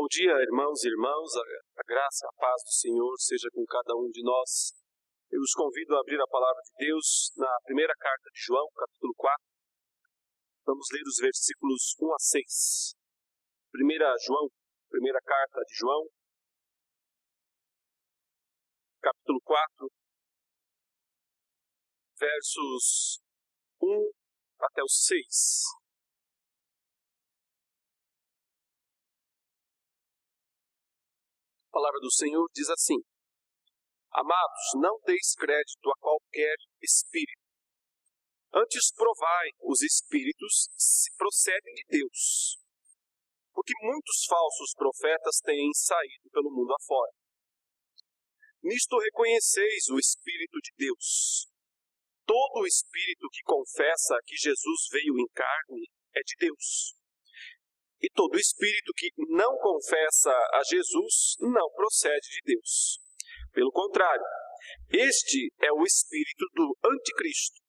Bom dia, irmãos e irmãs, a graça, a paz do Senhor seja com cada um de nós. Eu os convido a abrir a palavra de Deus na primeira carta de João, capítulo 4. Vamos ler os versículos 1 a 6. Primeira carta de João, capítulo 4, versos 1 até os 6. A palavra do Senhor diz assim: Amados, não deis crédito a qualquer espírito. Antes provai os espíritos se procedem de Deus. Porque muitos falsos profetas têm saído pelo mundo afora. Nisto reconheceis o Espírito de Deus. Todo o espírito que confessa que Jesus veio em carne é de Deus. E todo espírito que não confessa a Jesus não procede de Deus. Pelo contrário, este é o espírito do anticristo,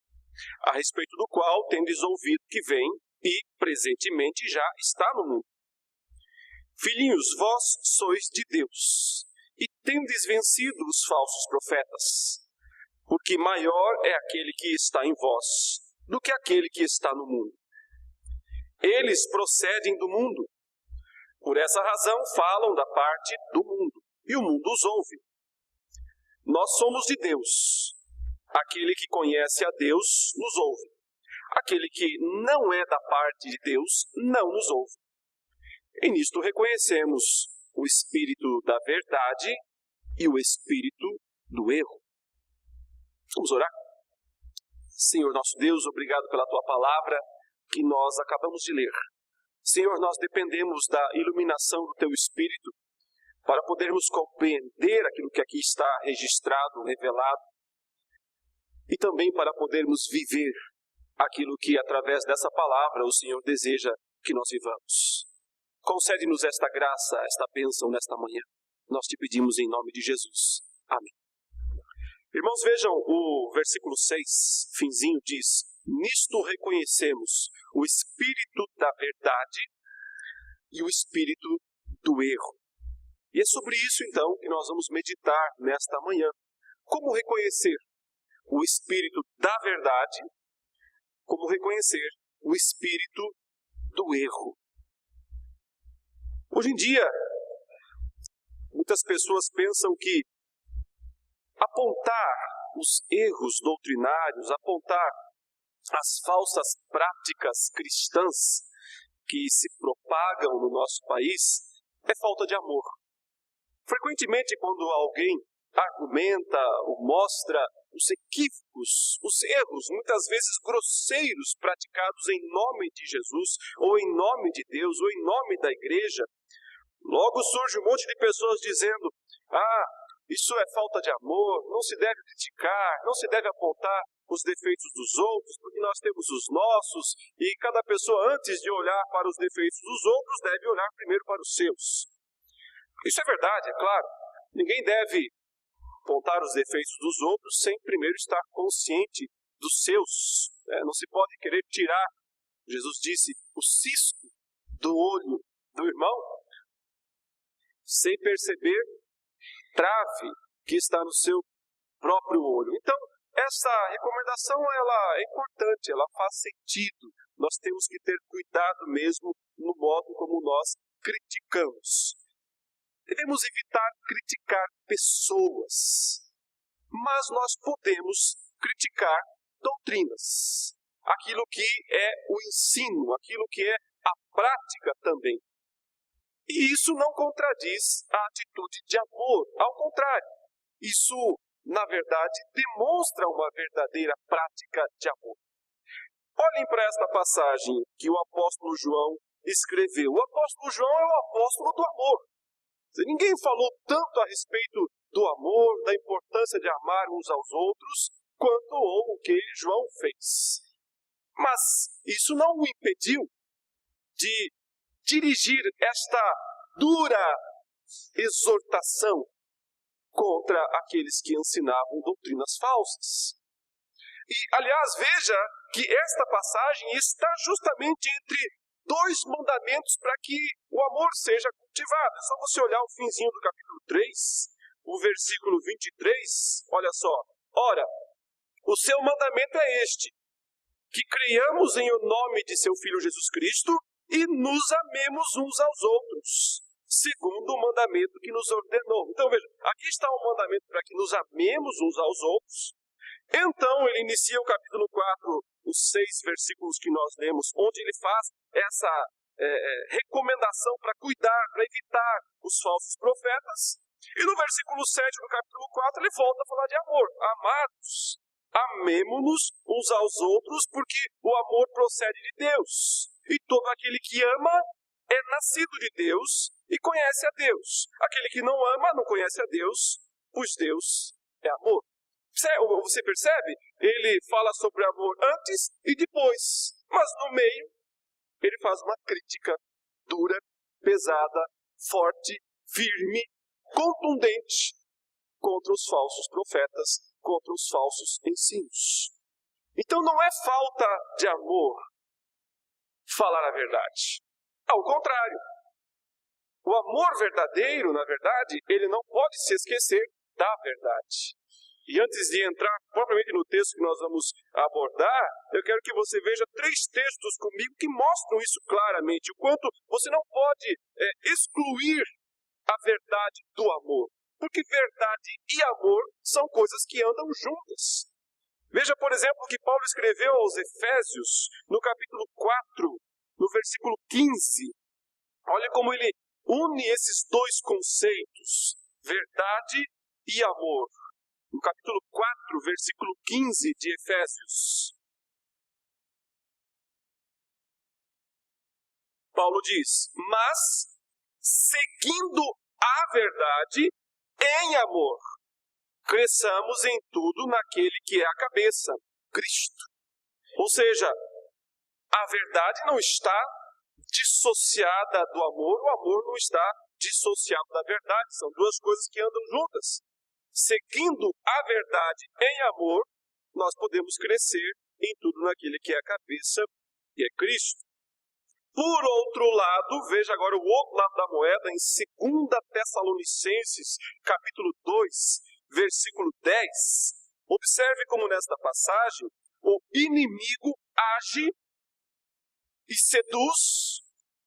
a respeito do qual tendes ouvido que vem e presentemente já está no mundo. Filhinhos, vós sois de Deus, e tendes vencido os falsos profetas, porque maior é aquele que está em vós do que aquele que está no mundo. Eles procedem do mundo. Por essa razão falam da parte do mundo, e o mundo os ouve. Nós somos de Deus. Aquele que conhece a Deus nos ouve. Aquele que não é da parte de Deus não nos ouve. E nisto reconhecemos o espírito da verdade e o espírito do erro. Vamos orar? Senhor nosso Deus, obrigado pela Tua palavra que nós acabamos de ler. Senhor, nós dependemos da iluminação do Teu Espírito para podermos compreender aquilo que aqui está registrado, revelado, e também para podermos viver aquilo que, através dessa palavra, o Senhor deseja que nós vivamos. Concede-nos esta graça, esta bênção nesta manhã. Nós te pedimos em nome de Jesus. Amém. Irmãos, vejam o versículo 6, finzinho, diz: Nisto reconhecemos o espírito da verdade e o espírito do erro. E é sobre isso, então, que nós vamos meditar nesta manhã. Como reconhecer o espírito da verdade, como reconhecer o espírito do erro. Hoje em dia, muitas pessoas pensam que apontar os erros doutrinários, apontar as falsas práticas cristãs que se propagam no nosso país é falta de amor. Frequentemente, quando alguém argumenta ou mostra os equívocos, os erros, muitas vezes grosseiros, praticados em nome de Jesus, ou em nome de Deus, ou em nome da igreja, logo surge um monte de pessoas dizendo: isso é falta de amor, não se deve criticar, não se deve apontar os defeitos dos outros, porque nós temos os nossos, e cada pessoa, antes de olhar para os defeitos dos outros, deve olhar primeiro para os seus. Isso é verdade, é claro. Ninguém deve apontar os defeitos dos outros sem primeiro estar consciente dos seus. Não se pode querer tirar, Jesus disse, o cisco do olho do irmão, sem perceber trave que está no seu próprio olho. Então, essa recomendação ela é importante, ela faz sentido. Nós temos que ter cuidado mesmo no modo como nós criticamos. Devemos evitar criticar pessoas, mas nós podemos criticar doutrinas, aquilo que é o ensino, aquilo que é a prática também. E isso não contradiz a atitude de amor, ao contrário, isso, na verdade, demonstra uma verdadeira prática de amor. Olhem para esta passagem que o apóstolo João escreveu. O apóstolo João é o apóstolo do amor. Ninguém falou tanto a respeito do amor, da importância de amar uns aos outros, quanto o que João fez. Mas isso não o impediu de dirigir esta dura exortação contra aqueles que ensinavam doutrinas falsas. E, aliás, veja que esta passagem está justamente entre 2 mandamentos para que o amor seja cultivado. É só você olhar o finzinho do capítulo 3, o versículo 23, olha só. Ora, o seu mandamento é este, que creiamos em o nome de seu Filho Jesus Cristo e nos amemos uns aos outros, segundo o mandamento que nos ordenou. Então veja, aqui está um mandamento para que nos amemos uns aos outros. Então ele inicia o capítulo 4, os 6 versículos que nós lemos, onde ele faz essa recomendação para cuidar, para evitar os falsos profetas. E no versículo 7 do capítulo 4 ele volta a falar de amor. Amados, amemo-nos uns aos outros, porque o amor procede de Deus. E todo aquele que ama é nascido de Deus e conhece a Deus. Aquele que não ama não conhece a Deus, pois Deus é amor. Você percebe? Ele fala sobre amor antes e depois. Mas no meio, ele faz uma crítica dura, pesada, forte, firme, contundente contra os falsos profetas, contra os falsos ensinos. Então não é falta de amor falar a verdade. Ao contrário. O amor verdadeiro, na verdade, ele não pode se esquecer da verdade. E antes de entrar propriamente no texto que nós vamos abordar, eu quero que você veja 3 textos comigo que mostram isso claramente. O quanto você não pode excluir a verdade do amor. Porque verdade e amor são coisas que andam juntas. Veja, por exemplo, o que Paulo escreveu aos Efésios, no capítulo 4, no versículo 15. Olha como ele une esses 2 conceitos, verdade e amor. No capítulo 4, versículo 15 de Efésios. Paulo diz, mas seguindo a verdade em amor, cresçamos em tudo naquele que é a cabeça, Cristo. Ou seja, a verdade não está dissociada do amor, o amor não está dissociado da verdade. São 2 coisas que andam juntas. Seguindo a verdade em amor, nós podemos crescer em tudo naquele que é a cabeça, que é Cristo. Por outro lado, veja agora o outro lado da moeda, em 2 Tessalonicenses, capítulo 2, versículo 10. Observe como nesta passagem, o inimigo age e seduz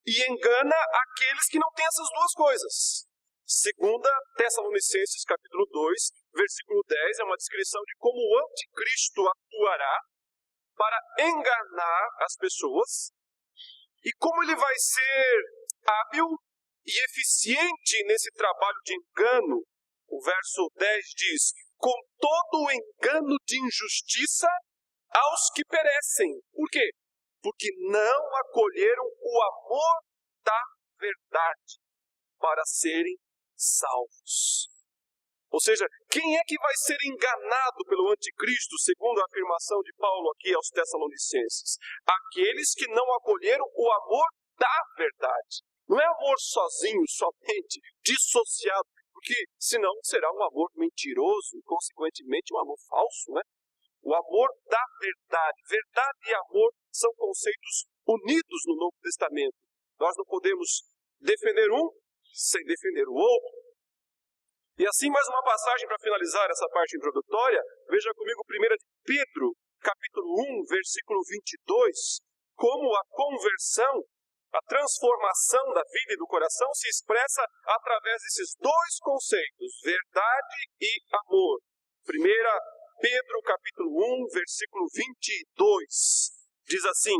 e engana aqueles que não têm essas 2 coisas. 2 Tessalonicenses, capítulo 2, versículo 10, é uma descrição de como o anticristo atuará para enganar as pessoas e como ele vai ser hábil e eficiente nesse trabalho de engano. O verso 10 diz, com todo o engano de injustiça aos que perecem. Por quê? Porque não acolheram o amor da verdade para serem salvos. Ou seja, quem é que vai ser enganado pelo anticristo, segundo a afirmação de Paulo aqui aos Tessalonicenses? Aqueles que não acolheram o amor da verdade. Não é amor sozinho, somente, dissociado, porque senão será um amor mentiroso e, consequentemente, um amor falso, né? O amor da verdade. Verdade e amor são conceitos unidos no Novo Testamento. Nós não podemos defender um sem defender o outro. E assim, mais uma passagem para finalizar essa parte introdutória. Veja comigo 1 de Pedro, capítulo 1, versículo 22, como a conversão, a transformação da vida e do coração se expressa através desses 2 conceitos, verdade e amor. 1 Pedro, capítulo 1, versículo 22, diz assim,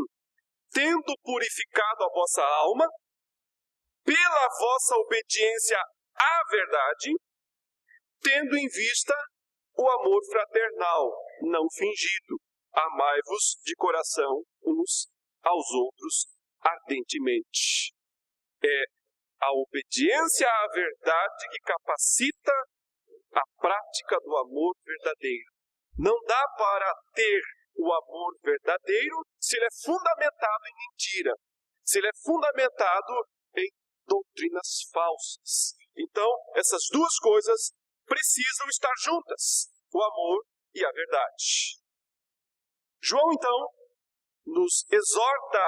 tendo purificado a vossa alma, pela vossa obediência à verdade, tendo em vista o amor fraternal, não fingido. Amai-vos de coração uns aos outros ardentemente. É a obediência à verdade que capacita a prática do amor verdadeiro. Não dá para ter o amor verdadeiro se ele é fundamentado em mentira, se ele é fundamentado em doutrinas falsas. Então, essas 2 coisas precisam estar juntas, o amor e a verdade. João, então, nos exorta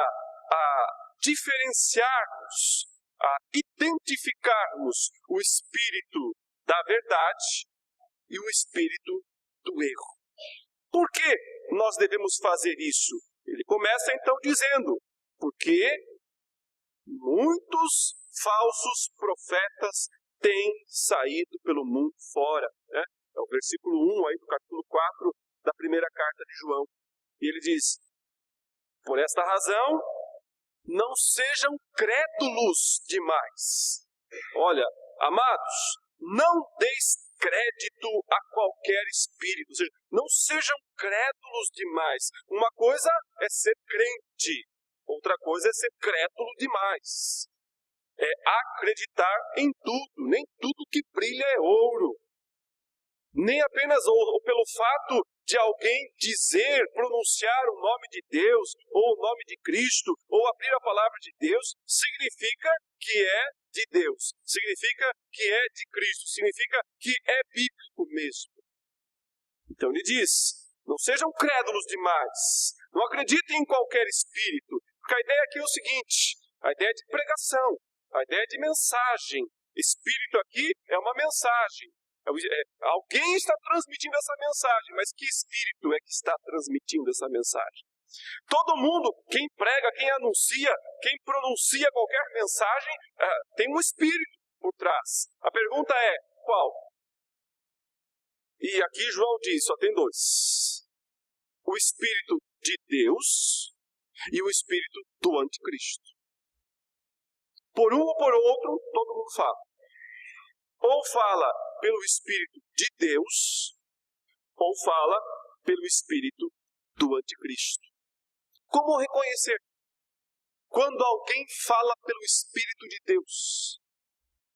a diferenciarmos, a identificarmos o espírito da verdade e o espírito do erro. Por que nós devemos fazer isso? Ele começa então dizendo, porque muitos falsos profetas têm saído pelo mundo fora. Né? É o versículo 1 aí do capítulo 4 da primeira carta de João. E ele diz, por esta razão, não sejam crédulos demais. Olha, amados, não deis crédito a qualquer espírito. Ou seja, não sejam crédulos demais. Uma coisa é ser crente, outra coisa é ser crédulo demais. É acreditar em tudo. Nem tudo que brilha é ouro. Nem apenas ou pelo fato de alguém dizer, pronunciar o nome de Deus, ou o nome de Cristo, ou abrir a palavra de Deus, significa que é de Deus, significa que é de Cristo, significa que é bíblico mesmo. Então ele diz, não sejam crédulos demais, não acreditem em qualquer espírito, porque a ideia aqui é o seguinte, a ideia de pregação, a ideia de mensagem. Espírito aqui é uma mensagem. Alguém está transmitindo essa mensagem, mas que espírito é que está transmitindo essa mensagem? Todo mundo, quem prega, quem anuncia, quem pronuncia qualquer mensagem, tem um espírito por trás. A pergunta é, qual? E aqui João diz, só tem dois. O espírito de Deus e o espírito do anticristo. Por um ou por outro, todo mundo fala. Ou fala pelo Espírito de Deus, ou fala pelo Espírito do Anticristo. Como reconhecer? Quando alguém fala pelo Espírito de Deus,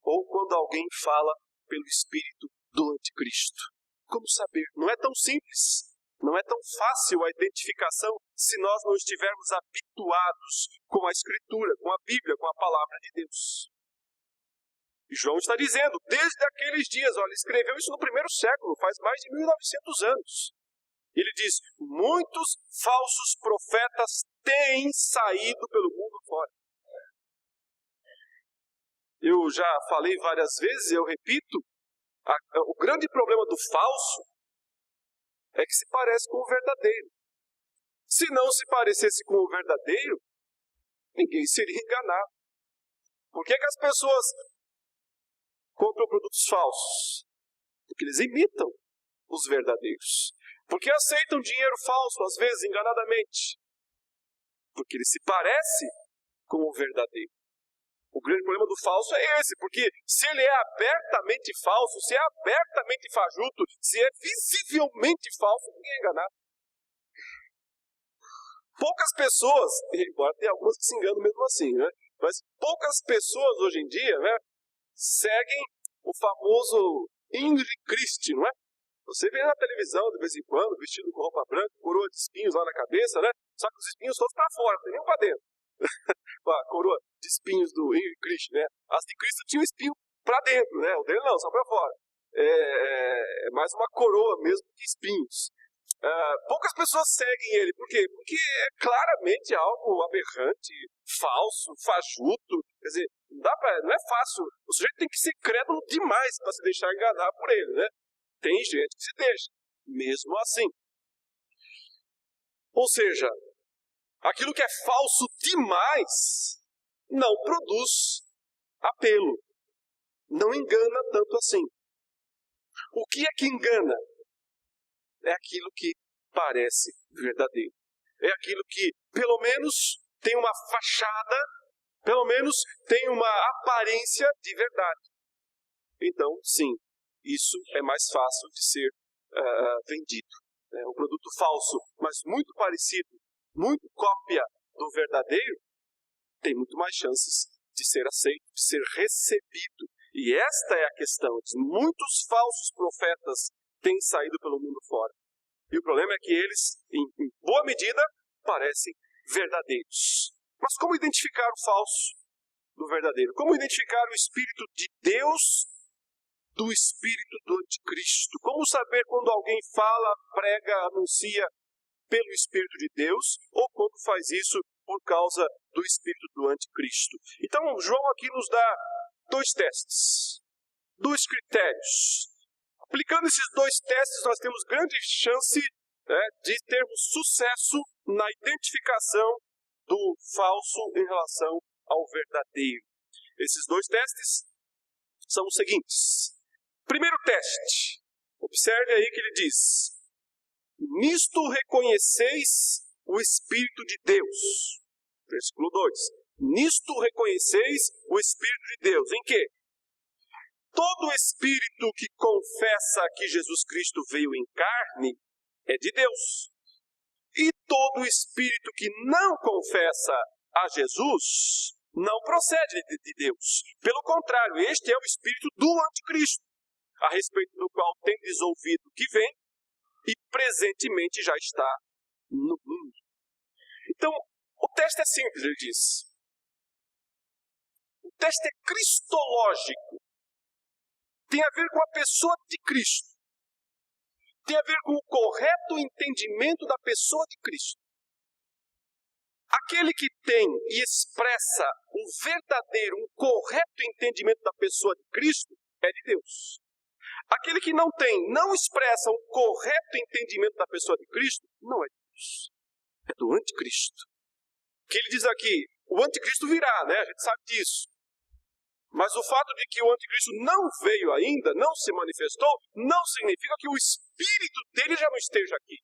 ou quando alguém fala pelo Espírito do Anticristo. Como saber? Não é tão simples, não é tão fácil a identificação se nós não estivermos habituados com a Escritura, com a Bíblia, com a Palavra de Deus. E João está dizendo, desde aqueles dias, olha, ele escreveu isso no primeiro século, faz mais de 1900 anos. Ele diz, muitos falsos profetas têm saído pelo mundo fora. Eu já falei várias vezes, eu repito, o grande problema do falso é que se parece com o verdadeiro. Se não se parecesse com o verdadeiro, ninguém seria enganado. Por que as pessoas compram produtos falsos? Porque eles imitam os verdadeiros. Porque aceitam dinheiro falso, às vezes, enganadamente. Porque ele se parece com o verdadeiro. O grande problema do falso é esse, porque se ele é abertamente falso, se é abertamente fajuto, se é visivelmente falso, ninguém é enganado. Poucas pessoas, embora tenha algumas que se enganam mesmo assim, né? Mas poucas pessoas hoje em dia, né, seguem o famoso Henri Christie, não é? Você vê na televisão de vez em quando, vestido com roupa branca, coroa de espinhos lá na cabeça, né? Só que os espinhos todos para fora, não tem nenhum para dentro. A coroa de espinhos do Henri Christie, né? As de Cristo tinham espinho para dentro, né? O dele não, só para fora. É mais uma coroa mesmo que espinhos. Poucas pessoas seguem ele. Por quê? Porque é claramente algo aberrante, falso, fajuto. Quer dizer, não é fácil. O sujeito tem que ser crédulo demais para se deixar enganar por ele, né? Tem gente que se deixa, mesmo assim. Ou seja, aquilo que é falso demais não produz apelo. Não engana tanto assim. O que é que engana? É aquilo que parece verdadeiro. É aquilo que, pelo menos, tem uma fachada, pelo menos tem uma aparência de verdade. Então, sim, isso é mais fácil de ser vendido. Um produto falso, mas muito parecido, muito cópia do verdadeiro, tem muito mais chances de ser aceito, de ser recebido. E esta é a questão. Muitos falsos profetas têm saído pelo mundo fora. E o problema é que eles, em boa medida, parecem verdadeiros. Mas como identificar o falso do verdadeiro? Como identificar o Espírito de Deus do Espírito do Anticristo? Como saber quando alguém fala, prega, anuncia pelo Espírito de Deus ou quando faz isso por causa do espírito do anticristo. Então, João aqui nos dá 2 testes, 2 critérios. Aplicando esses 2 testes, nós temos grande chance de termos sucesso na identificação do falso em relação ao verdadeiro. Esses 2 testes são os seguintes. Primeiro teste, observe aí que ele diz: nisto reconheceis o Espírito de Deus. Versículo 2. Nisto reconheceis o Espírito de Deus. Em quê? Todo espírito que confessa que Jesus Cristo veio em carne é de Deus. E todo espírito que não confessa a Jesus não procede de Deus. Pelo contrário, este é o espírito do anticristo, a respeito do qual tendes ouvido que vem e presentemente já está no mundo. Então, o teste é simples, ele diz. O teste é cristológico. Tem a ver com a pessoa de Cristo. Tem a ver com o correto entendimento da pessoa de Cristo. Aquele que tem e expressa um verdadeiro, um correto entendimento da pessoa de Cristo é de Deus. Aquele que não tem, não expressa um correto entendimento da pessoa de Cristo, não é de Deus. É do anticristo. O que ele diz aqui? O anticristo virá, né? A gente sabe disso. Mas o fato de que o anticristo não veio ainda, não se manifestou, não significa que o espírito dele já não esteja aqui.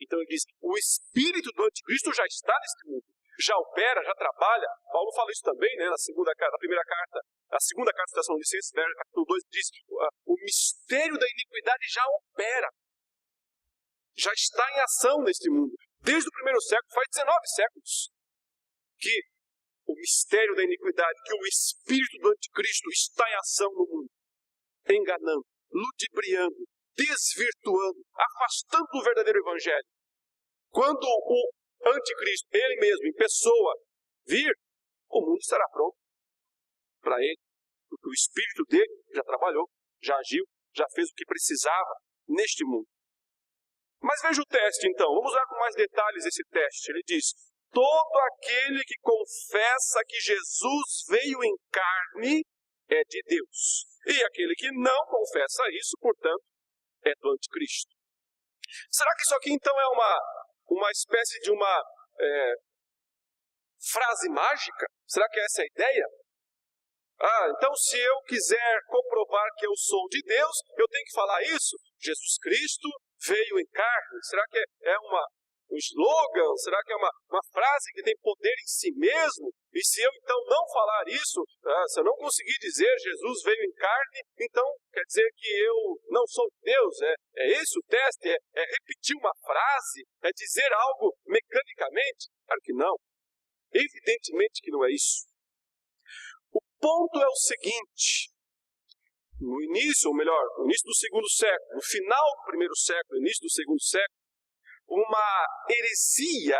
Então ele diz, o espírito do anticristo já está neste mundo. Já opera, já trabalha. Paulo fala isso também, né, na primeira carta. A segunda carta de Tessalonicenses, capítulo 2, diz, o mistério da iniquidade já opera. Já está em ação neste mundo. Desde o primeiro século, faz 19 séculos, que o mistério da iniquidade, que o espírito do anticristo está em ação no mundo, enganando, ludibriando, desvirtuando, afastando do verdadeiro evangelho. Quando o anticristo, ele mesmo, em pessoa, vir, o mundo estará pronto para ele, porque o espírito dele já trabalhou, já agiu, já fez o que precisava neste mundo. Mas veja o teste então, vamos olhar com mais detalhes esse teste. Ele diz, todo aquele que confessa que Jesus veio em carne é de Deus. E aquele que não confessa isso, portanto, é do anticristo. Será que isso aqui então é uma espécie de uma frase mágica? Será que essa é a ideia? Então se eu quiser comprovar que eu sou de Deus, eu tenho que falar isso? Jesus Cristo veio em carne. Será que é um slogan? Será que é uma frase que tem poder em si mesmo? E se eu então não falar isso, se eu não conseguir dizer Jesus veio em carne, então quer dizer que eu não sou de Deus? É esse o teste? É repetir uma frase? É dizer algo mecanicamente? Claro que não. Evidentemente que não é isso. O ponto é o seguinte. No início, ou melhor, no início do segundo século, no final do primeiro século, início do segundo século, uma heresia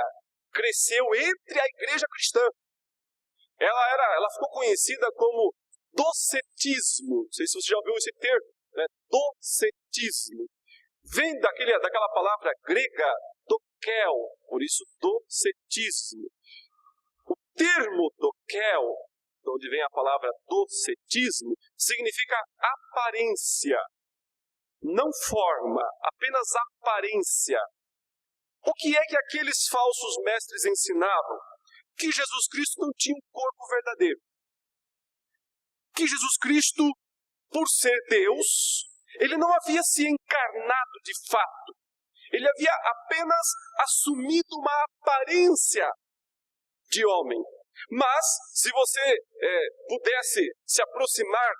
cresceu entre a igreja cristã. Ela ficou conhecida como docetismo. Não sei se você já ouviu esse termo, né? Docetismo. Vem daquela palavra grega dokel, por isso docetismo. O termo dokel, de onde vem a palavra docetismo, significa aparência, não forma, apenas aparência. O que é que aqueles falsos mestres ensinavam? Que Jesus Cristo não tinha um corpo verdadeiro. Que Jesus Cristo, por ser Deus, ele não havia se encarnado de fato. Ele havia apenas assumido uma aparência de homem. Mas, se você pudesse se aproximar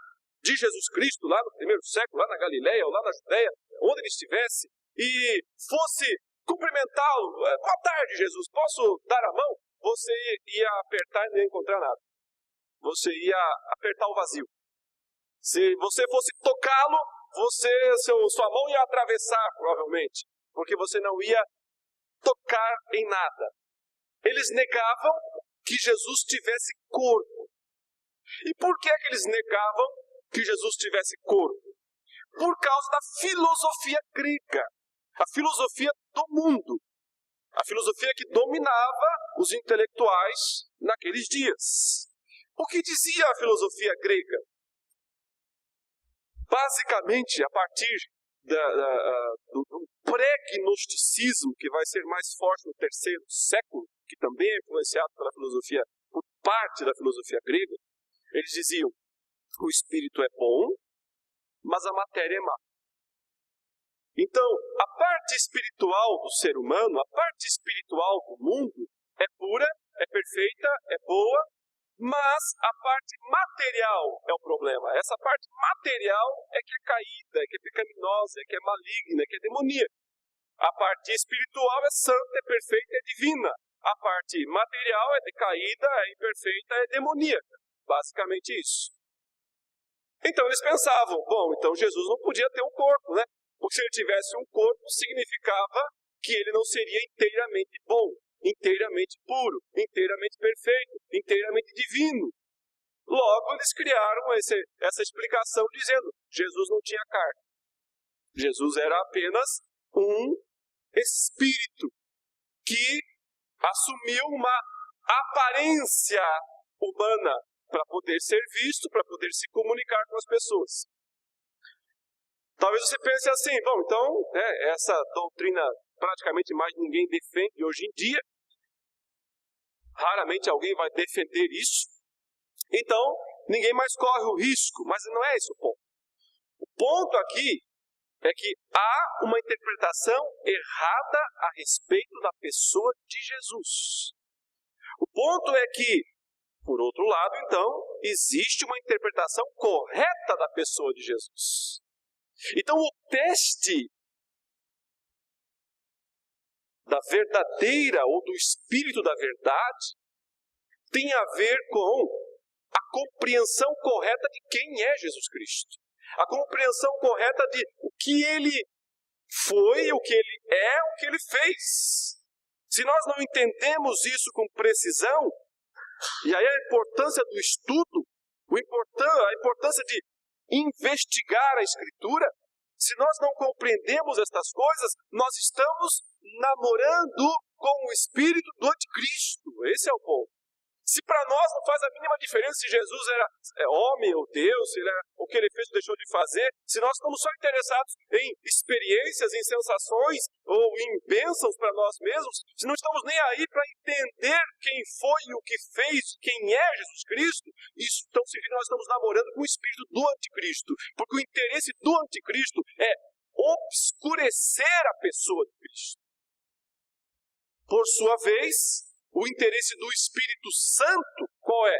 de Jesus Cristo lá no primeiro século, lá na Galileia ou lá na Judeia, onde ele estivesse, e fosse cumprimentá-lo, boa tarde, Jesus, posso dar a mão? Você ia apertar e não ia encontrar nada. Você ia apertar o vazio. Se você fosse tocá-lo, sua mão ia atravessar, provavelmente, porque você não ia tocar em nada. Eles negavam que Jesus tivesse corpo. E por que eles negavam que Jesus tivesse corpo? Por causa da filosofia grega, a filosofia do mundo, a filosofia que dominava os intelectuais naqueles dias. O que dizia a filosofia grega? Basicamente, a partir do pré-gnosticismo, que vai ser mais forte no terceiro século, que também é influenciado pela filosofia, por parte da filosofia grega, eles diziam: o espírito é bom, mas a matéria é má. Então, a parte espiritual do ser humano, a parte espiritual do mundo, é pura, é perfeita, é boa, mas a parte material é o problema. Essa parte material é que é caída, é que é pecaminosa, é que é maligna, é que é demoníaca. A parte espiritual é santa, é perfeita, é divina. A parte material é decaída, é imperfeita, é demoníaca. Basicamente isso. Então eles pensavam, bom, então Jesus não podia ter um corpo, né? Porque se ele tivesse um corpo, significava que ele não seria inteiramente bom, inteiramente puro, inteiramente perfeito, inteiramente divino. Logo, eles criaram essa explicação dizendo: Jesus não tinha carne. Jesus era apenas um espírito que assumiu uma aparência humana para poder ser visto, para poder se comunicar com as pessoas. Talvez você pense assim, bom, então, essa doutrina praticamente mais ninguém defende hoje em dia. Raramente alguém vai defender isso. Então, ninguém mais corre o risco, mas não é esse o ponto. O ponto aqui é que há uma interpretação errada a respeito da pessoa de Jesus. O ponto é que, por outro lado, então, existe uma interpretação correta da pessoa de Jesus. Então, o teste da verdadeira ou do espírito da verdade tem a ver com a compreensão correta de quem é Jesus Cristo. A compreensão correta de o que ele foi, o que ele é, o que ele fez. Se nós não entendemos isso com precisão, e aí a importância do estudo, a importância de investigar a Escritura, se nós não compreendemos estas coisas, nós estamos namorando com o espírito do anticristo. Esse é o ponto. Se para nós não faz a mínima diferença se Jesus era homem ou Deus, se o que ele fez ou deixou de fazer, se nós estamos só interessados em experiências, em sensações ou em bênçãos para nós mesmos, se não estamos nem aí para entender quem foi e o que fez, quem é Jesus Cristo, isso então significa que nós estamos namorando com o espírito do anticristo. Porque o interesse do anticristo é obscurecer a pessoa de Cristo. Por sua vez, o interesse do Espírito Santo, qual é?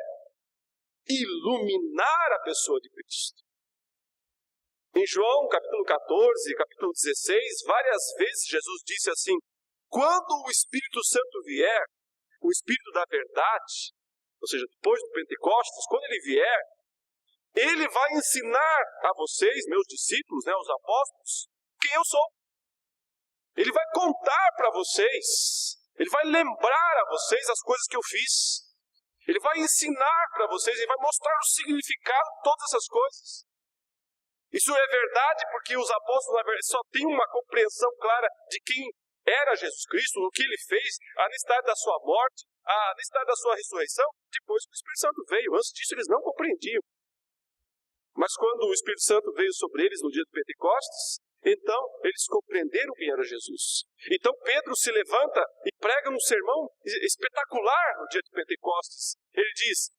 Iluminar a pessoa de Cristo. Em João, capítulo 14, capítulo 16, várias vezes Jesus disse assim: quando o Espírito Santo vier, o Espírito da verdade, ou seja, depois do Pentecostes, quando ele vier, ele vai ensinar a vocês, meus discípulos, os apóstolos, quem eu sou. Ele vai contar para vocês, ele vai lembrar a vocês as coisas que eu fiz. Ele vai ensinar para vocês, ele vai mostrar o significado de todas essas coisas. Isso é verdade porque os apóstolos, na verdade, só têm uma compreensão clara de quem era Jesus Cristo, o que ele fez, a necessidade da sua morte, a necessidade da sua ressurreição, depois que o Espírito Santo veio. Antes disso, eles não compreendiam. Mas quando o Espírito Santo veio sobre eles no dia de Pentecostes, então eles compreenderam quem era Jesus. Então Pedro se levanta e prega um sermão espetacular no dia de Pentecostes. Ele diz: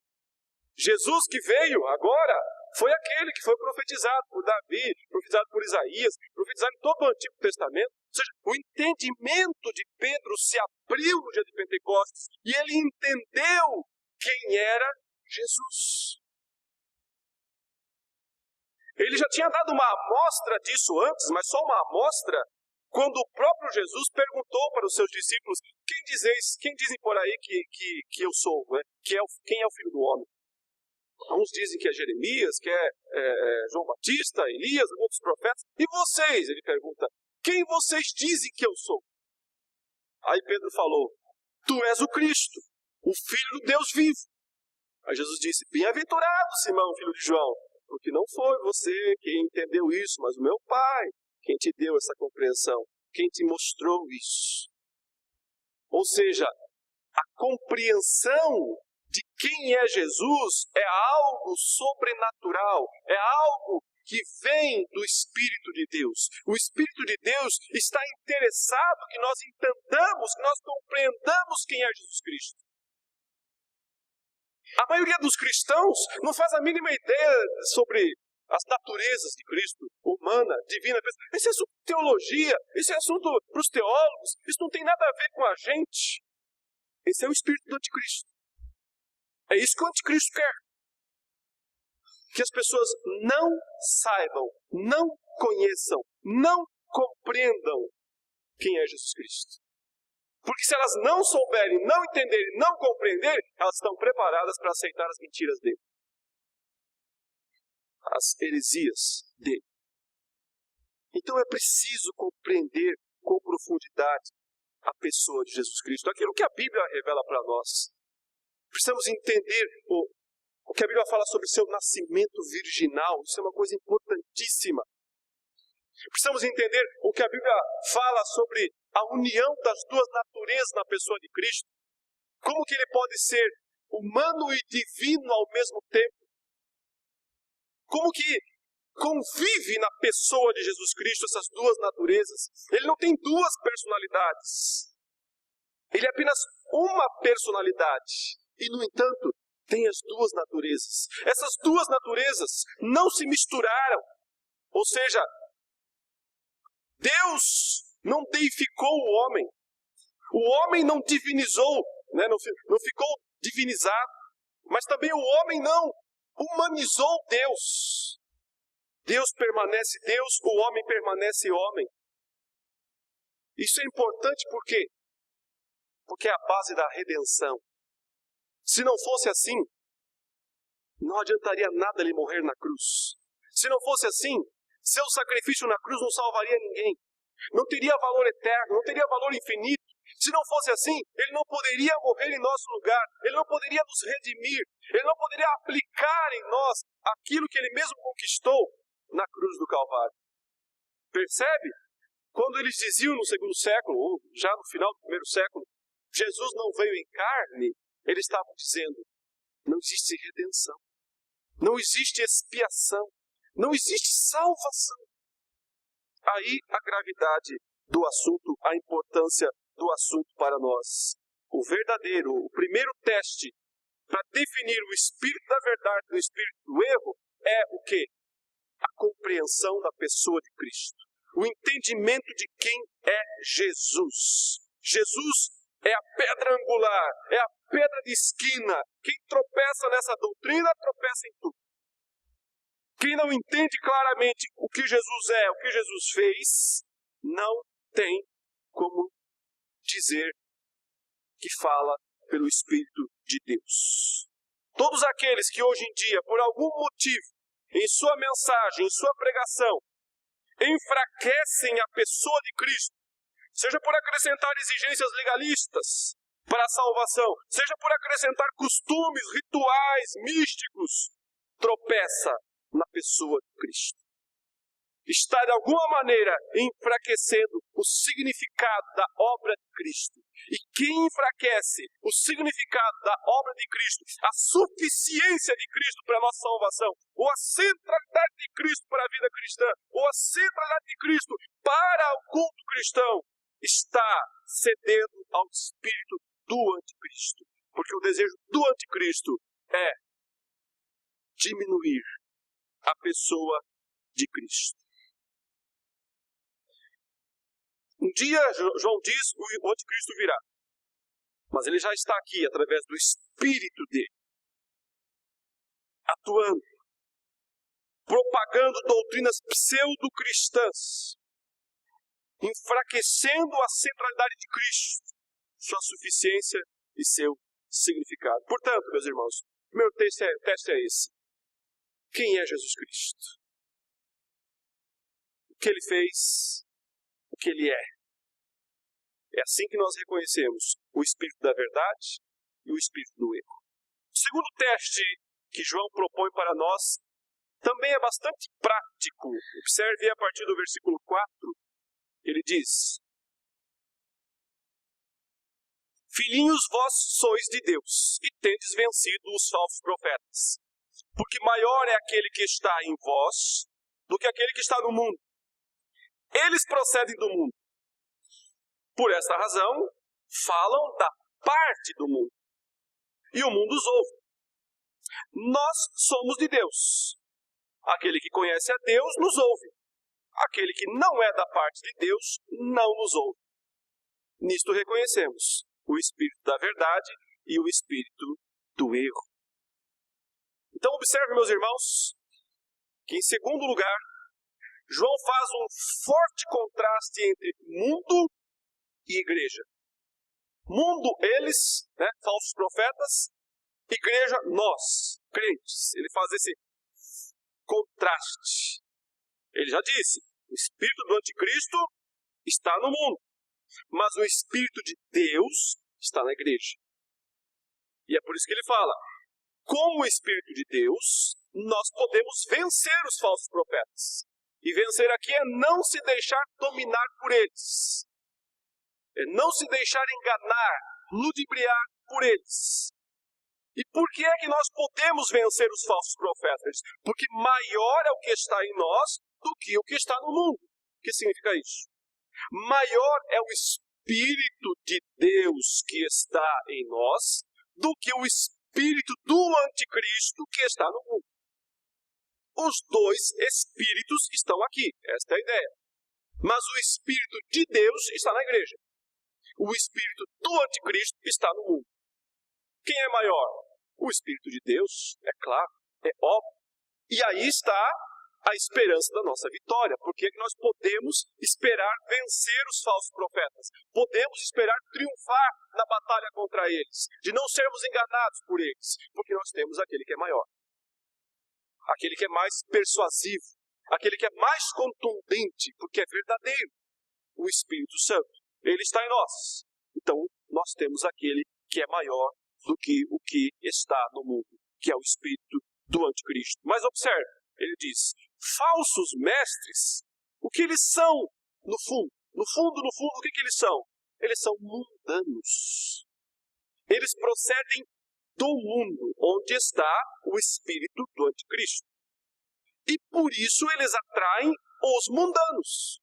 Jesus que veio agora foi aquele que foi profetizado por Davi, profetizado por Isaías, profetizado em todo o Antigo Testamento. Ou seja, o entendimento de Pedro se abriu no dia de Pentecostes e ele entendeu quem era Jesus. Ele já tinha dado uma amostra disso antes, mas só uma amostra, quando o próprio Jesus perguntou para os seus discípulos: quem dizem por aí que eu sou, né? Quem é o Filho do Homem? Uns dizem que é Jeremias, que é João Batista, Elias, outros profetas. E vocês? Ele pergunta: quem vocês dizem que eu sou? Aí Pedro falou: tu és o Cristo, o Filho do Deus vivo. Aí Jesus disse: bem-aventurado, Simão, filho de João, porque não foi você quem entendeu isso, mas o meu Pai, quem te deu essa compreensão, quem te mostrou isso. Ou seja, a compreensão de quem é Jesus é algo sobrenatural, é algo que vem do Espírito de Deus. O Espírito de Deus está interessado que nós entendamos, que nós compreendamos quem é Jesus Cristo. A maioria dos cristãos não faz a mínima ideia sobre as naturezas de Cristo, humana, divina. Esse é assunto de teologia, esse é assunto para os teólogos, isso não tem nada a ver com a gente. Esse é o espírito do anticristo. É isso que o anticristo quer. Que as pessoas não saibam, não conheçam, não compreendam quem é Jesus Cristo. Porque se elas não souberem, não entenderem, não compreenderem, elas estão preparadas para aceitar as mentiras dele. As heresias dele. Então é preciso compreender com profundidade a pessoa de Jesus Cristo, aquilo que a Bíblia revela para nós. Precisamos entender o que a Bíblia fala sobre seu nascimento virginal, isso é uma coisa importantíssima. Precisamos entender o que a Bíblia fala sobre a união das duas naturezas na pessoa de Cristo. Como que ele pode ser humano e divino ao mesmo tempo. Como que convive na pessoa de Jesus Cristo essas duas naturezas. Ele não tem duas personalidades. Ele é apenas uma personalidade. E, no entanto, tem as duas naturezas. Essas duas naturezas não se misturaram. Ou seja, Deus não deificou o homem. O homem não divinizou, né? não ficou divinizado. Mas também o homem não humanizou Deus. Deus permanece Deus, o homem permanece homem. Isso é importante por quê? Porque é a base da redenção. Se não fosse assim, não adiantaria nada ele morrer na cruz. Se não fosse assim, seu sacrifício na cruz não salvaria ninguém. Não teria valor eterno, não teria valor infinito. Se não fosse assim, ele não poderia morrer em nosso lugar. Ele não poderia nos redimir. Ele não poderia aplicar em nós aquilo que ele mesmo conquistou na cruz do Calvário. Percebe? Quando eles diziam no segundo século, ou já no final do primeiro século, Jesus não veio em carne, eles estavam dizendo, não existe redenção, não existe expiação, não existe salvação. Aí a gravidade do assunto, a importância do assunto para nós. O verdadeiro, o primeiro teste para definir o espírito da verdade do espírito do erro é o quê? A compreensão da pessoa de Cristo. O entendimento de quem é Jesus. Jesus é a pedra angular, é a pedra de esquina. Quem tropeça nessa doutrina, tropeça em tudo. Quem não entende claramente o que Jesus é, o que Jesus fez, não tem como dizer que fala pelo Espírito de Deus. Todos aqueles que hoje em dia, por algum motivo, em sua mensagem, em sua pregação, enfraquecem a pessoa de Cristo, seja por acrescentar exigências legalistas para a salvação, seja por acrescentar costumes, rituais, místicos, tropeça na pessoa de Cristo. Está de alguma maneira enfraquecendo o significado da obra de Cristo. E quem enfraquece o significado da obra de Cristo, a suficiência de Cristo para a nossa salvação, ou a centralidade de Cristo para a vida cristã, ou a centralidade de Cristo para o culto cristão, está cedendo ao espírito do anticristo. Porque o desejo do anticristo é diminuir a pessoa de Cristo. Um dia, João diz, o anticristo virá. Mas ele já está aqui, através do Espírito dele. Atuando. Propagando doutrinas pseudo-cristãs. Enfraquecendo a centralidade de Cristo. Sua suficiência e seu significado. Portanto, meus irmãos, o primeiro teste é esse. Quem é Jesus Cristo? O que ele fez? O que ele é. É assim que nós reconhecemos o espírito da verdade e o espírito do erro. O segundo teste que João propõe para nós também é bastante prático. Observe a partir do versículo 4, ele diz: Filhinhos, vós sois de Deus, e tendes vencido os falsos profetas. Porque maior é aquele que está em vós do que aquele que está no mundo. Eles procedem do mundo. Por esta razão, falam da parte do mundo. E o mundo os ouve. Nós somos de Deus. Aquele que conhece a Deus nos ouve. Aquele que não é da parte de Deus não nos ouve. Nisto reconhecemos o espírito da verdade e o espírito do erro. Então observe, meus irmãos, que em segundo lugar, João faz um forte contraste entre mundo e igreja. Mundo, eles, falsos profetas, igreja, nós, crentes. Ele faz esse contraste. Ele já disse, o espírito do anticristo está no mundo, mas o espírito de Deus está na igreja. E é por isso que ele fala, com o espírito de Deus, nós podemos vencer os falsos profetas. E vencer aqui é não se deixar dominar por eles. É não se deixar enganar, ludibriar por eles. E por que é que nós podemos vencer os falsos profetas? Porque maior é o que está em nós do que o que está no mundo. O que significa isso? Maior é o Espírito de Deus que está em nós do que o Espírito do Anticristo que está no mundo. Os dois Espíritos estão aqui, esta é a ideia. Mas o Espírito de Deus está na igreja. O Espírito do Anticristo está no mundo. Quem é maior? O Espírito de Deus, é claro, é óbvio. E aí está a esperança da nossa vitória. Porque é que nós podemos esperar vencer os falsos profetas. Podemos esperar triunfar na batalha contra eles. De não sermos enganados por eles. Porque nós temos aquele que é maior. Aquele que é mais persuasivo. Aquele que é mais contundente. Porque é verdadeiro. O Espírito Santo. Ele está em nós. Então, nós temos aquele que é maior do que o que está no mundo. Que é o Espírito do Anticristo. Mas observe, ele diz, falsos mestres, o que eles são no fundo? No fundo, o que eles são? Eles são mundanos. Eles procedem do mundo, onde está o Espírito do Anticristo. E por isso eles atraem os mundanos.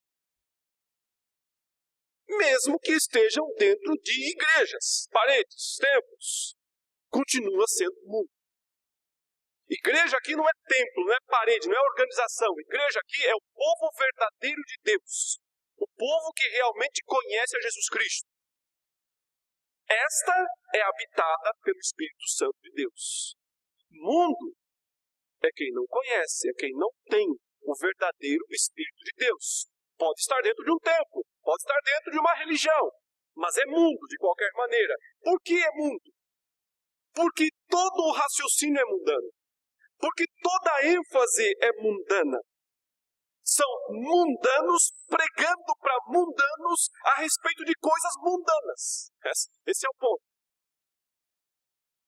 Mesmo que estejam dentro de igrejas, paredes, templos, continua sendo mundo. Igreja aqui não é templo, não é parede, não é organização. Igreja aqui é o povo verdadeiro de Deus. O povo que realmente conhece a Jesus Cristo. Esta é habitada pelo Espírito Santo de Deus. Mundo é quem não conhece, é quem não tem o verdadeiro Espírito de Deus. Pode estar dentro de um templo, pode estar dentro de uma religião, mas é mundo de qualquer maneira. Por que é mundo? Porque todo o raciocínio é mundano. Porque toda a ênfase é mundana. São mundanos pregando para mundanos a respeito de coisas mundanas. Esse é o ponto.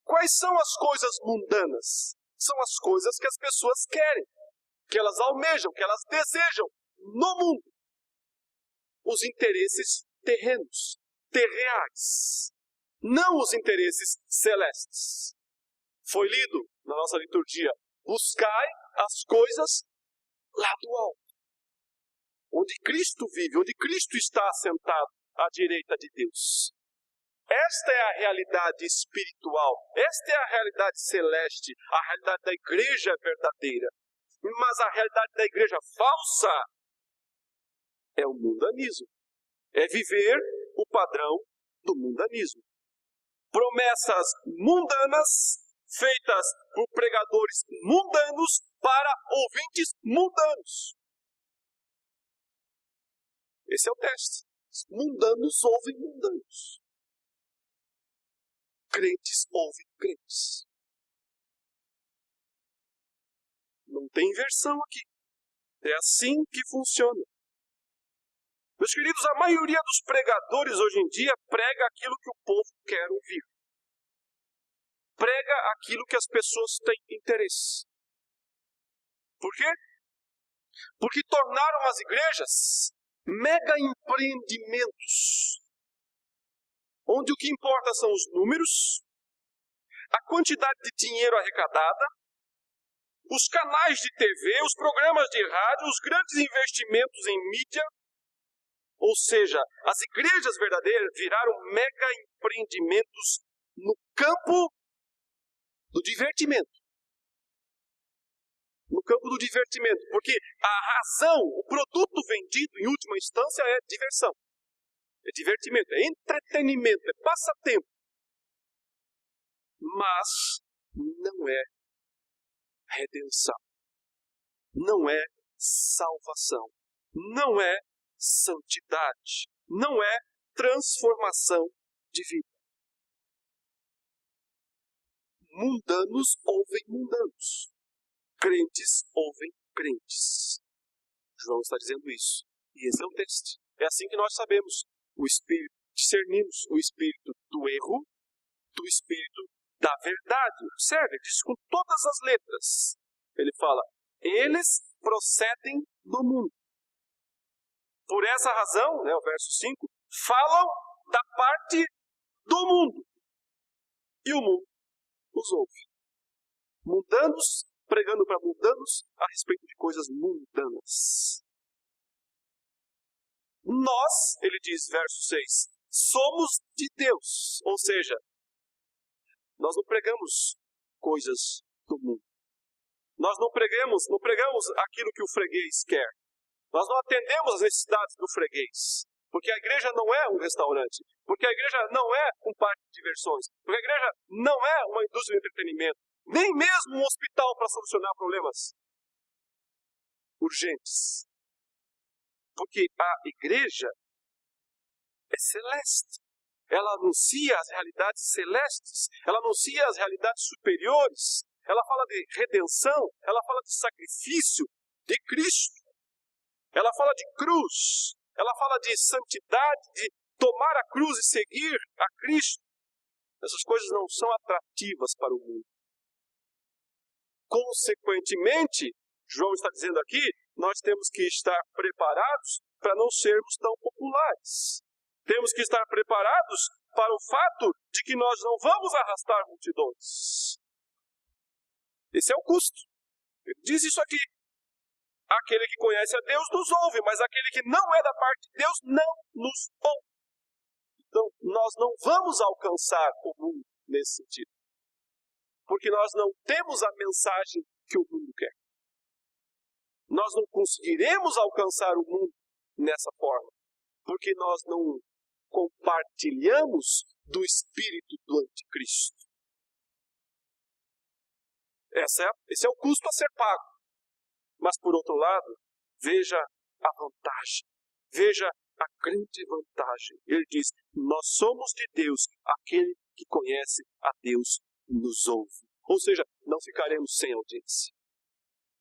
Quais são as coisas mundanas? São as coisas que as pessoas querem, que elas almejam, que elas desejam no mundo. Os interesses terrenos, terreais. Não os interesses celestes. Foi lido na nossa liturgia, buscai as coisas lá do alto. Onde Cristo vive, onde Cristo está assentado à direita de Deus. Esta é a realidade espiritual, esta é a realidade celeste, a realidade da igreja verdadeira. Mas a realidade da igreja falsa é o mundanismo. É viver o padrão do mundanismo. Promessas mundanas feitas por pregadores mundanos para ouvintes mundanos. Esse é o teste. Mundanos ouvem mundanos. Crentes ouvem crentes. Não tem inversão aqui. É assim que funciona. Meus queridos, a maioria dos pregadores hoje em dia prega aquilo que o povo quer ouvir. Prega aquilo que as pessoas têm interesse. Por quê? Porque tornaram as igrejas mega empreendimentos. onde o que importa são os números, a quantidade de dinheiro arrecadada, os canais de TV, os programas de rádio, os grandes investimentos em mídia, ou seja, as igrejas verdadeiras viraram mega empreendimentos no campo do divertimento. No campo do divertimento, porque a razão, o produto vendido em última instância é diversão. É divertimento, é entretenimento, é passatempo. Mas não é redenção. Não é salvação. Não é santidade. Não é transformação de vida. Mundanos ouvem mundanos. Crentes ouvem crentes. João está dizendo isso. E esse é o texto. É assim que nós sabemos. O espírito, discernimos o espírito do erro do espírito da verdade. Observe, ele diz com todas as letras. Ele fala, eles procedem do mundo. Por essa razão, o verso 5, falam da parte do mundo. E o mundo os ouve. Mundanos, pregando para mundanos a respeito de coisas mundanas. Nós, ele diz, verso 6, somos de Deus. Ou seja, nós não pregamos coisas do mundo. Nós não pregamos aquilo que o freguês quer. Nós não atendemos as necessidades do freguês. Porque a igreja não é um restaurante. Porque a igreja não é um parque de diversões. Porque a igreja não é uma indústria de entretenimento. Nem mesmo um hospital para solucionar problemas urgentes. Porque a igreja é celeste. Ela anuncia as realidades celestes. Ela anuncia as realidades superiores. Ela fala de redenção. Ela fala de sacrifício de Cristo. Ela fala de cruz. Ela fala de santidade, de tomar a cruz e seguir a Cristo. Essas coisas não são atrativas para o mundo. Consequentemente, João está dizendo aqui, nós temos que estar preparados para não sermos tão populares. Temos que estar preparados para o fato de que nós não vamos arrastar multidões. Esse é o custo. Ele diz isso aqui. Aquele que conhece a Deus nos ouve, mas aquele que não é da parte de Deus não nos ouve. Então, nós não vamos alcançar o mundo nesse sentido. Porque nós não temos a mensagem que o mundo quer. Nós não conseguiremos alcançar o mundo nessa forma. Porque nós não compartilhamos do espírito do anticristo. Esse é o custo a ser pago. Mas, por outro lado, veja a vantagem. Veja a grande vantagem. Ele diz, nós somos de Deus, aquele que conhece a Deus nos ouve. Ou seja, não ficaremos sem audiência.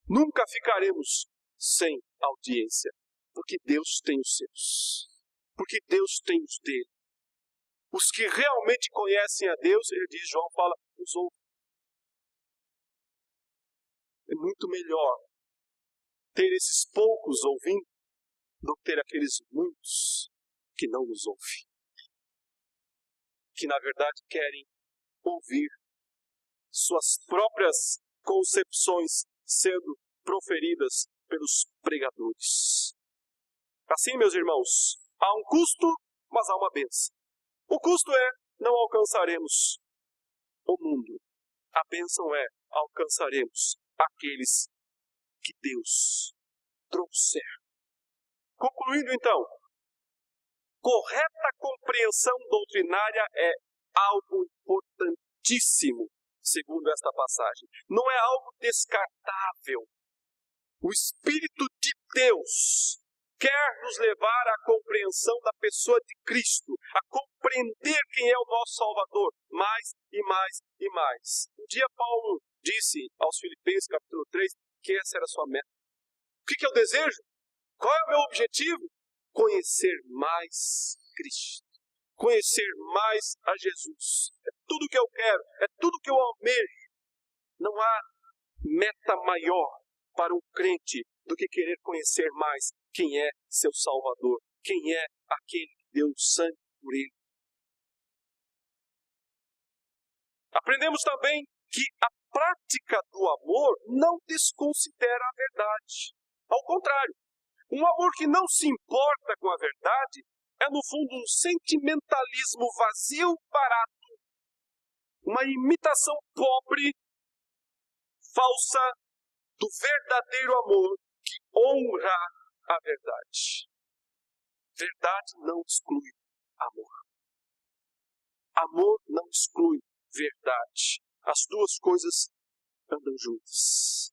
Nunca ficaremos sem audiência. Porque Deus tem os seus. Porque Deus tem os dele. Os que realmente conhecem a Deus, ele diz, João fala, nos ouve. É muito melhor ter esses poucos ouvindo do que ter aqueles muitos que não nos ouvem. Que na verdade querem ouvir suas próprias concepções sendo proferidas pelos pregadores. Assim, meus irmãos, há um custo, mas há uma bênção. O custo é, não alcançaremos o mundo. A bênção é, alcançaremos aqueles que Deus trouxer. Concluindo então, correta compreensão doutrinária é algo importantíssimo, segundo esta passagem. Não é algo descartável. O Espírito de Deus quer nos levar à compreensão da pessoa de Cristo, a compreender quem é o nosso Salvador, mais e mais e mais. Um dia Paulo disse aos Filipenses, capítulo 3, que essa era a sua meta. O que é o desejo? Qual é o meu objetivo? Conhecer mais Cristo. Conhecer mais a Jesus. É tudo que eu quero, é tudo que eu almejo. Não há meta maior para um crente do que querer conhecer mais quem é seu Salvador, quem é aquele que deu o sangue por ele. Aprendemos também que a prática do amor não desconsidera a verdade. Ao contrário, um amor que não se importa com a verdade é, no fundo, um sentimentalismo vazio, barato, uma imitação pobre, falsa, do verdadeiro amor que honra a verdade. Verdade não exclui amor. Amor não exclui verdade. As duas coisas andam juntas.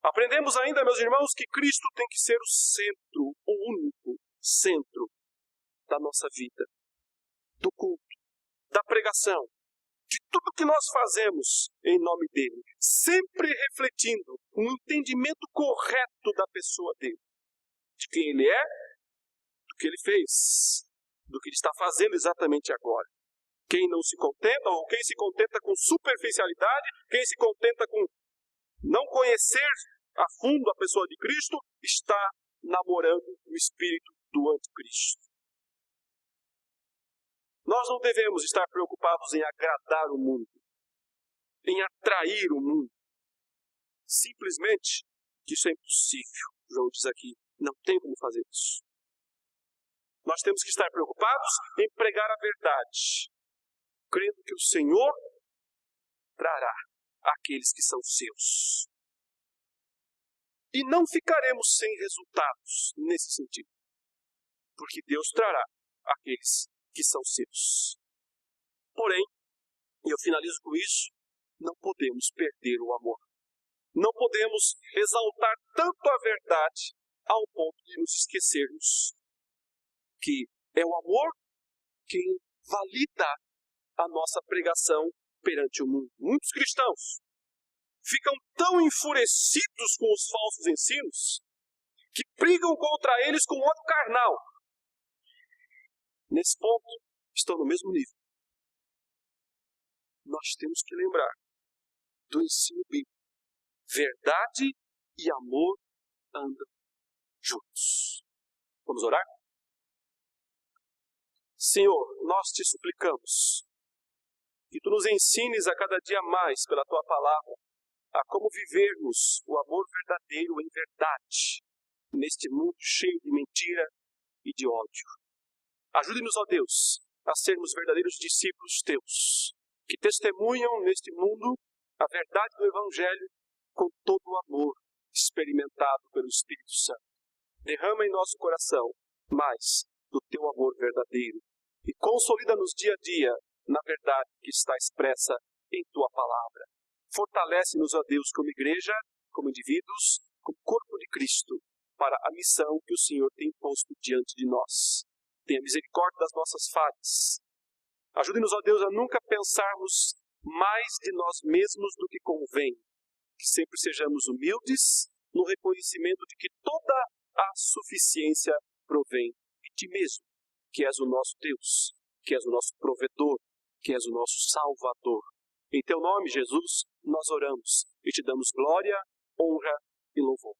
Aprendemos ainda, meus irmãos, que Cristo tem que ser o centro, o único centro da nossa vida, do culto, da pregação, de tudo que nós fazemos em nome dele, sempre refletindo um entendimento correto da pessoa dele, de quem ele é, do que ele fez, do que ele está fazendo exatamente agora. Quem não se contenta, ou quem se contenta com superficialidade, quem se contenta com não conhecer a fundo a pessoa de Cristo, está namorando o espírito do anticristo. Nós não devemos estar preocupados em agradar o mundo, em atrair o mundo. Simplesmente, que isso é impossível. João diz aqui, não tem como fazer isso. Nós temos que estar preocupados em pregar a verdade, crendo que o Senhor trará aqueles que são seus. E não ficaremos sem resultados nesse sentido, porque Deus trará aqueles que são seus. Porém, e eu finalizo com isso, não podemos perder o amor. Não podemos exaltar tanto a verdade ao ponto de nos esquecermos que é o amor quem valida a nossa pregação perante o mundo. Muitos cristãos ficam tão enfurecidos com os falsos ensinos que brigam contra eles com ódio carnal. Nesse ponto, estão no mesmo nível. Nós temos que lembrar do ensino bíblico. Verdade e amor andam juntos. Vamos orar? Senhor, nós te suplicamos que tu nos ensines a cada dia mais pela tua palavra a como vivermos o amor verdadeiro em verdade neste mundo cheio de mentira e de ódio. Ajude-nos, ó Deus, a sermos verdadeiros discípulos teus, que testemunham neste mundo a verdade do Evangelho com todo o amor experimentado pelo Espírito Santo. Derrama em nosso coração mais do teu amor verdadeiro e consolida-nos dia a dia na verdade que está expressa em tua palavra. Fortalece-nos, ó Deus, como igreja, como indivíduos, como corpo de Cristo, para a missão que o Senhor tem posto diante de nós. Tenha misericórdia das nossas falhas. Ajude-nos, ó Deus, a nunca pensarmos mais de nós mesmos do que convém. Que sempre sejamos humildes no reconhecimento de que toda a suficiência provém de ti mesmo, que és o nosso Deus, que és o nosso provedor, que és o nosso Salvador. Em teu nome, Jesus, nós oramos e te damos glória, honra e louvor.